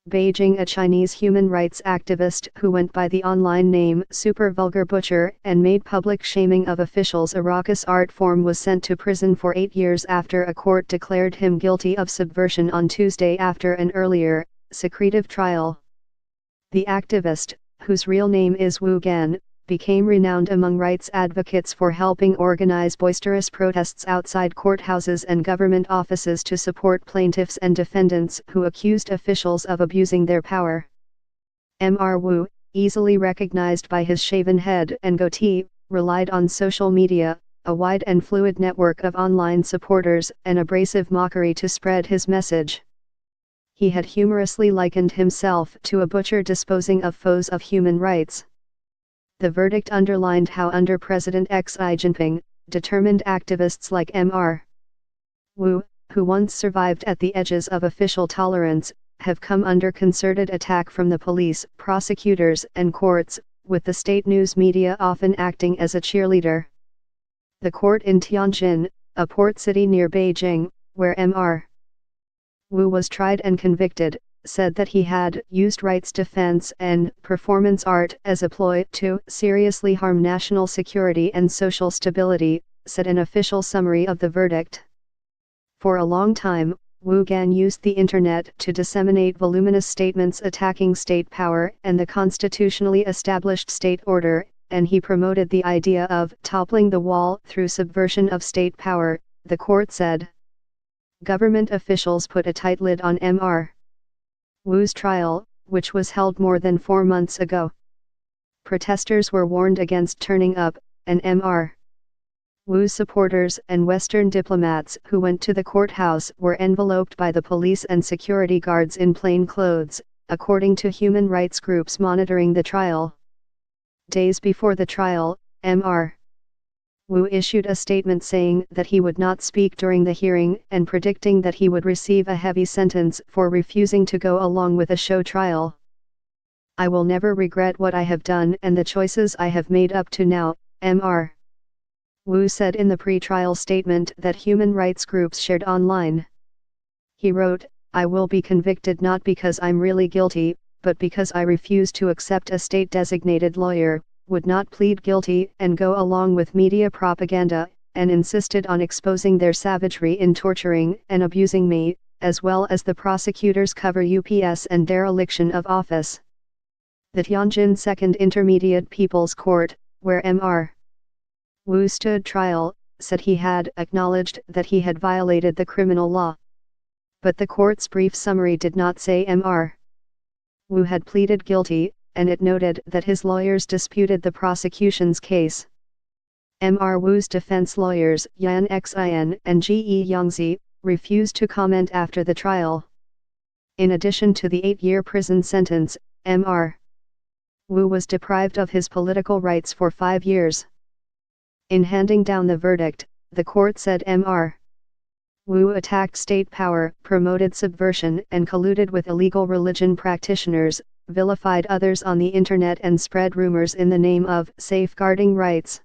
Beijing. A Chinese human rights activist who went by the online name Super Vulgar Butcher and made public shaming of officials' a raucous art form was sent to prison for 8 years after a court declared him guilty of subversion on Tuesday after an earlier, secretive trial. The activist, whose real name is Wu Gan, became renowned among rights advocates for helping organize boisterous protests outside courthouses and government offices to support plaintiffs and defendants who accused officials of abusing their power. Mr. Wu, easily recognized by his shaven head and goatee, relied on social media, a wide and fluid network of online supporters, and abrasive mockery to spread his message. He had humorously likened himself to a butcher disposing of foes of human rights. The verdict underlined how under President Xi Jinping, determined activists like Mr. Wu, who once survived at the edges of official tolerance, have come under concerted attack from the police, prosecutors, and courts, with the state news media often acting as a cheerleader. The court in Tianjin, a port city near Beijing, where Mr. Wu was tried and convicted, said that he had used rights defense and performance art as a ploy to seriously harm national security and social stability, said an official summary of the verdict. For a long time, Wu Gan used the internet to disseminate voluminous statements attacking state power and the constitutionally established state order, and he promoted the idea of toppling the wall through subversion of state power, the court said. Government officials put a tight lid on Mr. Wu's trial, which was held more than 4 months ago. Protesters were warned against turning up, and Mr. Wu's supporters and Western diplomats who went to the courthouse were enveloped by the police and security guards in plain clothes, according to human rights groups monitoring the trial. Days before the trial, Mr. Wu issued a statement saying that he would not speak during the hearing and predicting that he would receive a heavy sentence for refusing to go along with a show trial. "I will never regret what I have done and the choices I have made up to now," Mr. Wu said in the pre-trial statement that human rights groups shared online. He wrote, "I will be convicted not because I'm really guilty, but because I refuse to accept a state-designated lawyer, would not plead guilty and go along with media propaganda, and insisted on exposing their savagery in torturing and abusing me, as well as the prosecutors' cover ups and dereliction of office." The Tianjin Second Intermediate People's Court, where Mr. Wu stood trial, said he had acknowledged that he had violated the criminal law. But the court's brief summary did not say Mr. Wu had pleaded guilty, and it noted that his lawyers disputed the prosecution's case. Mr. Wu's defense lawyers Yan Xin and Ge Yangzi refused to comment after the trial. In addition to the 8-year prison sentence, Mr. Wu was deprived of his political rights for 5 years. In handing down the verdict, the court said Mr. Wu attacked state power, promoted subversion and colluded with illegal religion practitioners, vilified others on the internet and spread rumors in the name of safeguarding rights.